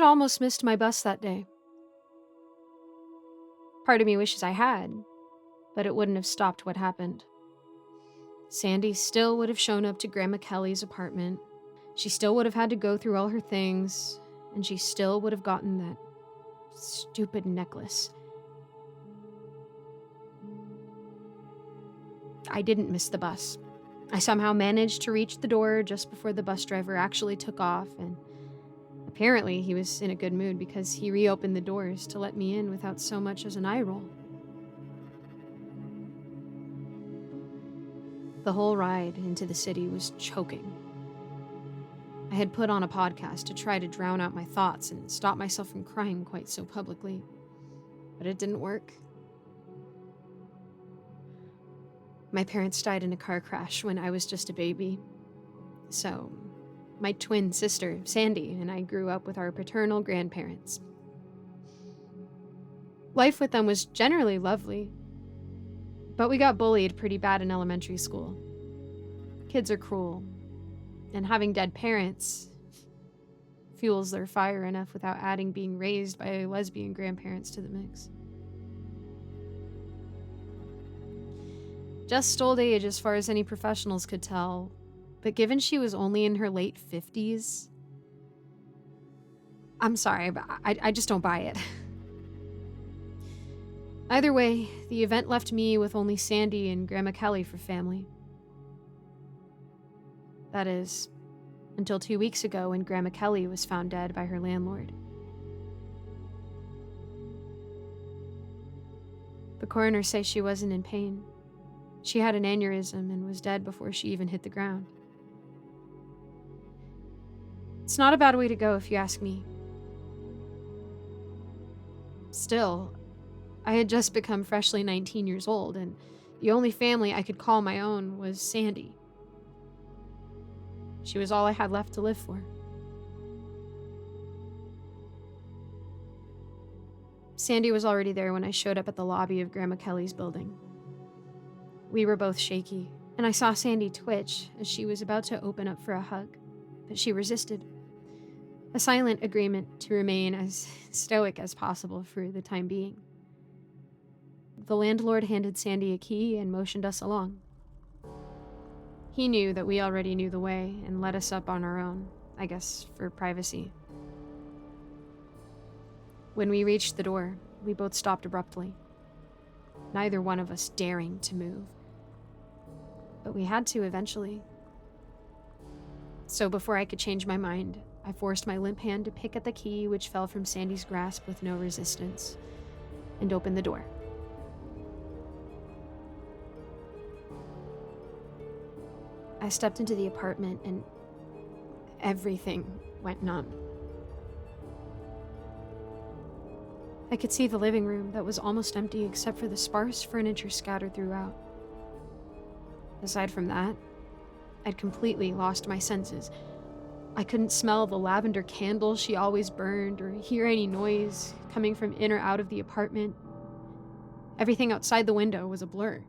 had almost missed my bus that day. Part of me wishes I had, but it wouldn't have stopped what happened. Sandy still would have shown up to Grandma Kelly's apartment. She still would have had to go through all her things, and she still would have gotten that stupid necklace. I didn't miss the bus. I somehow managed to reach the door just before the bus driver actually took off, and apparently he was in a good mood because he reopened the doors to let me in without so much as an eye roll. The whole ride into the city was choking. I had put on a podcast to try to drown out my thoughts and stop myself from crying quite so publicly, but it didn't work. My parents died in a car crash when I was just a baby, so my twin sister, Sandy, and I grew up with our paternal grandparents. Life with them was generally lovely, but we got bullied pretty bad in elementary school. Kids are cruel, and having dead parents fuels their fire enough without adding being raised by lesbian grandparents to the mix. Just old age as far as any professionals could tell, but given she was only in her late 50s, I'm sorry, but I just don't buy it. Either way, the event left me with only Sandy and Grandma Kelly for family. That is, until 2 weeks ago when Grandma Kelly was found dead by her landlord. The coroner says she wasn't in pain. She had an aneurysm and was dead before she even hit the ground. It's not a bad way to go if you ask me. Still, I had just become freshly 19 years old, and the only family I could call my own was Sandy. She was all I had left to live for. Sandy was already there when I showed up at the lobby of Grandma Kelly's building. We were both shaky, and I saw Sandy twitch as she was about to open up for a hug, but she resisted. A silent agreement to remain as stoic as possible for the time being. The landlord handed Sandy a key and motioned us along. He knew that we already knew the way and let us up on our own, I guess for privacy. When we reached the door, we both stopped abruptly, neither one of us daring to move. But we had to eventually. So before I could change my mind, I forced my limp hand to pick at the key, which fell from Sandy's grasp with no resistance, and opened the door. I stepped into the apartment and everything went numb. I could see the living room that was almost empty except for the sparse furniture scattered throughout. Aside from that, I'd completely lost my senses. I couldn't smell the lavender candle she always burned or hear any noise coming from in or out of the apartment. Everything outside the window was a blur.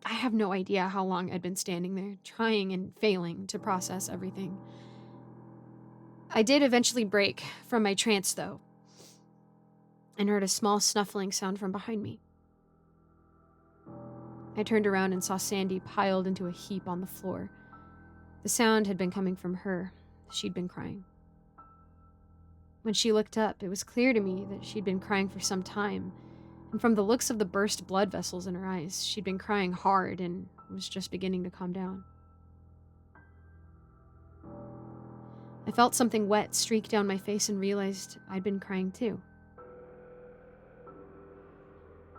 I have no idea how long I'd been standing there, trying and failing to process everything. I did eventually break from my trance, though, and heard a small snuffling sound from behind me. I turned around and saw Sandy piled into a heap on the floor. The sound had been coming from her. She'd been crying. When she looked up, it was clear to me that she'd been crying for some time, and from the looks of the burst blood vessels in her eyes, she'd been crying hard and was just beginning to calm down. I felt something wet streak down my face and realized I'd been crying too.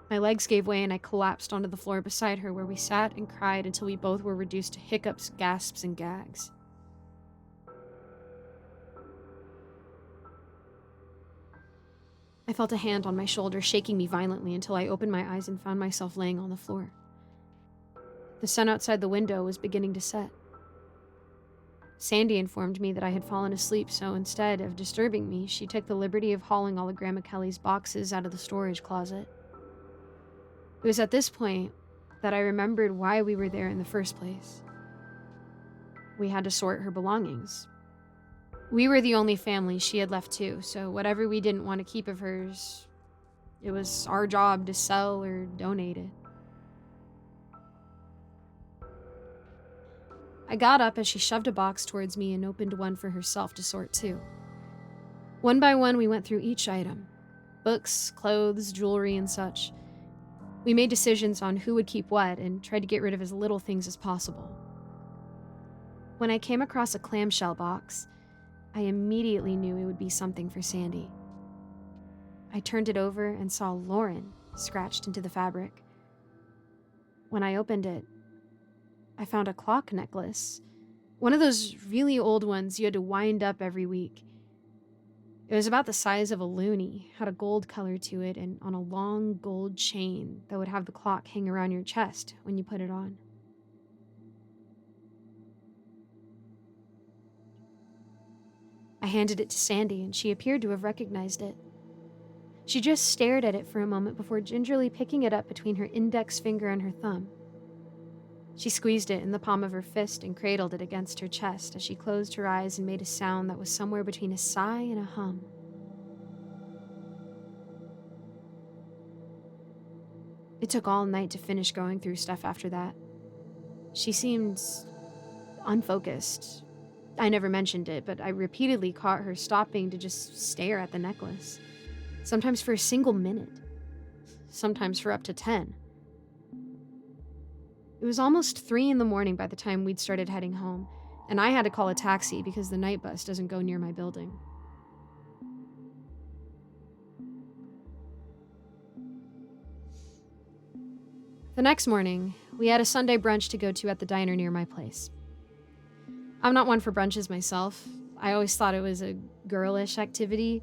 My legs gave way and I collapsed onto the floor beside her, where we sat and cried until we both were reduced to hiccups, gasps, and gags. I felt a hand on my shoulder shaking me violently until I opened my eyes and found myself laying on the floor. The sun outside the window was beginning to set. Sandy informed me that I had fallen asleep, so instead of disturbing me, she took the liberty of hauling all of Grandma Kelly's boxes out of the storage closet. It was at this point that I remembered why we were there in the first place. We had to sort her belongings, We were the only family she had left too, so whatever we didn't want to keep of hers, it was our job to sell or donate it. I got up as she shoved a box towards me and opened one for herself to sort too. One by one, we went through each item: books, clothes, jewelry, and such. We made decisions on who would keep what and tried to get rid of as little things as possible. When I came across a clamshell box, I immediately knew it would be something for Sandy. I turned it over and saw Lauren scratched into the fabric. When I opened it, I found a clock necklace, one of those really old ones you had to wind up every week. It was about the size of a loonie, had a gold color to it, and on a long gold chain that would have the clock hang around your chest when you put it on. I handed it to Sandy, and she appeared to have recognized it. She just stared at it for a moment before gingerly picking it up between her index finger and her thumb. She squeezed it in the palm of her fist and cradled it against her chest as she closed her eyes and made a sound that was somewhere between a sigh and a hum. It took all night to finish going through stuff after that. She seemed unfocused. I never mentioned it, but I repeatedly caught her stopping to just stare at the necklace. Sometimes for a single minute. Sometimes for up to 10. It was almost 3 a.m. by the time we'd started heading home, and I had to call a taxi because the night bus doesn't go near my building. The next morning, we had a Sunday brunch to go to at the diner near my place. I'm not one for brunches myself. I always thought it was a girlish activity,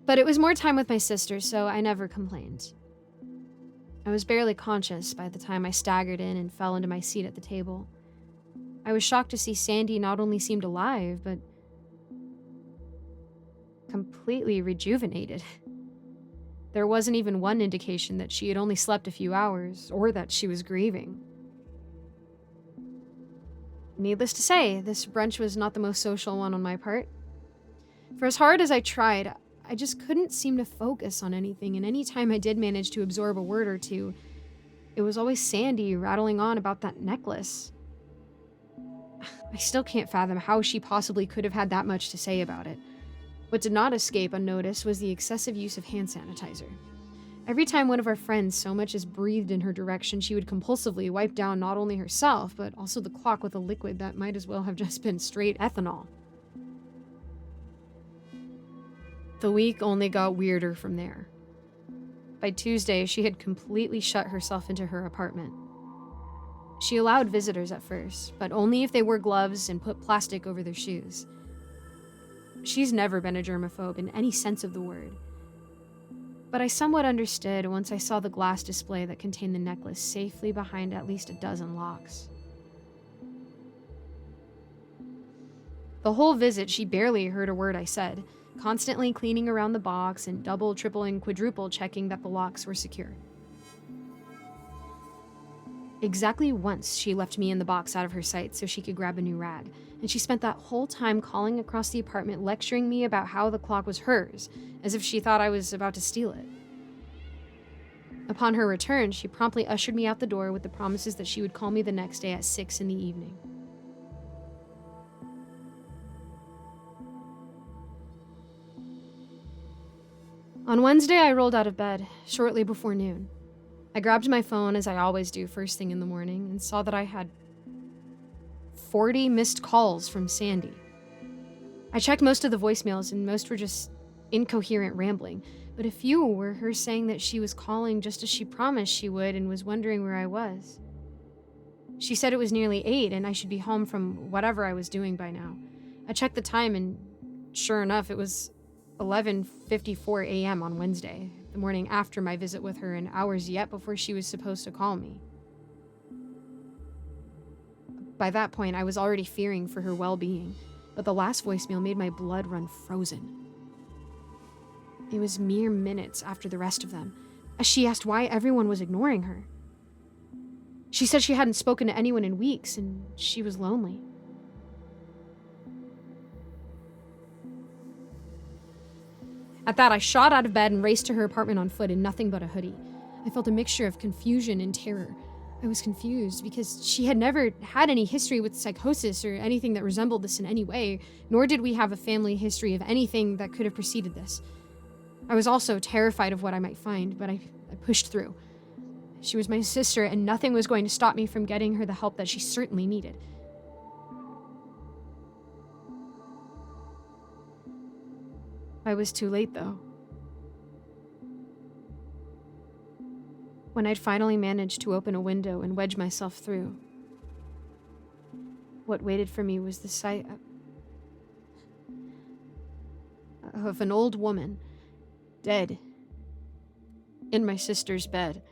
but it was more time with my sister, so I never complained. I was barely conscious by the time I staggered in and fell into my seat at the table. I was shocked to see Sandy not only seemed alive, but completely rejuvenated. There wasn't even one indication that she had only slept a few hours, or that she was grieving. Needless to say, this brunch was not the most social one on my part. For as hard as I tried, I just couldn't seem to focus on anything, and any time I did manage to absorb a word or two, it was always Sandy rattling on about that necklace. I still can't fathom how she possibly could have had that much to say about it. What did not escape unnoticed was the excessive use of hand sanitizer. Every time one of our friends so much as breathed in her direction, she would compulsively wipe down not only herself, but also the clock with a liquid that might as well have just been straight ethanol. The week only got weirder from there. By Tuesday, she had completely shut herself into her apartment. She allowed visitors at first, but only if they wore gloves and put plastic over their shoes. She's never been a germaphobe in any sense of the word. But I somewhat understood once I saw the glass display that contained the necklace safely behind at least a dozen locks. The whole visit, she barely heard a word I said, constantly cleaning around the box and double, triple, and quadruple checking that the locks were secure. Exactly once, she left me in the box out of her sight so she could grab a new rag, and she spent that whole time calling across the apartment lecturing me about how the clock was hers, as if she thought I was about to steal it. Upon her return, she promptly ushered me out the door with the promises that she would call me the next day at 6 p.m. On Wednesday, I rolled out of bed, shortly before noon. I grabbed my phone, as I always do first thing in the morning, and saw that I had 40 missed calls from Sandy. I checked most of the voicemails, and most were just incoherent rambling, but a few were her saying that she was calling just as she promised she would and was wondering where I was. She said it was nearly 8 and I should be home from whatever I was doing by now. I checked the time, and sure enough, it was 11:54 a.m. on Wednesday, the morning after my visit with her and hours yet before she was supposed to call me. By that point, I was already fearing for her well-being, but the last voicemail made my blood run frozen. It was mere minutes after the rest of them, as she asked why everyone was ignoring her. She said she hadn't spoken to anyone in weeks, and she was lonely. At that, I shot out of bed and raced to her apartment on foot in nothing but a hoodie. I felt a mixture of confusion and terror. I was confused because she had never had any history with psychosis or anything that resembled this in any way, nor did we have a family history of anything that could have preceded this. I was also terrified of what I might find, but I pushed through. She was my sister, and nothing was going to stop me from getting her the help that she certainly needed. I was too late, though. When I'd finally managed to open a window and wedge myself through, what waited for me was the sight of an old woman, dead, in my sister's bed.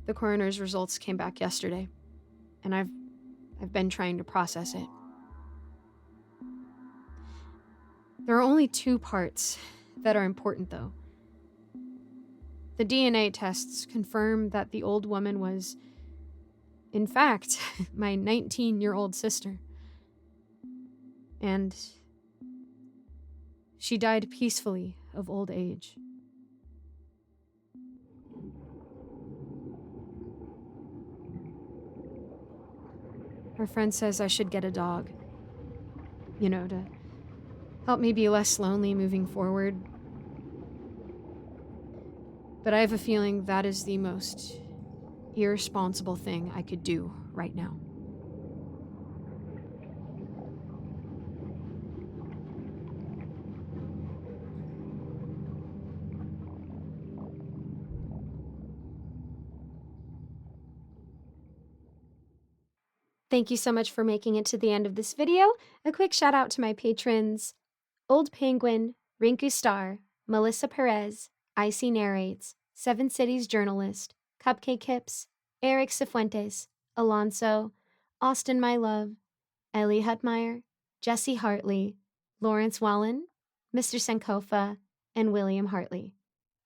The coroner's results came back yesterday, and I've been trying to process it. There are only 2 parts that are important, though. The DNA tests confirm that the old woman was, in fact, my 19-year-old sister. And she died peacefully of old age. Her friend says I should get a dog, to help me be less lonely moving forward. But I have a feeling that is the most irresponsible thing I could do right now. Thank you so much for making it to the end of this video. A quick shout out to my patrons, Old Penguin, Rinku Star, Melissa Perez, Icy Narrates, Seven Cities Journalist, Cupcake Hips, Eric Cifuentes, Alonso, Austin My Love, Ellie Hutmeyer, Jesse Hartley, Lawrence Wallen, Mr. Sankofa, and William Hartley.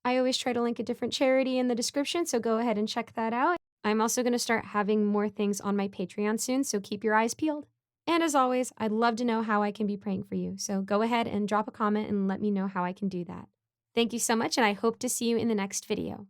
I always try to link a different charity in the description, so go ahead and check that out. I'm also going to start having more things on my Patreon soon, so keep your eyes peeled. And as always, I'd love to know how I can be praying for you, so go ahead and drop a comment and let me know how I can do that. Thank you so much, and I hope to see you in the next video.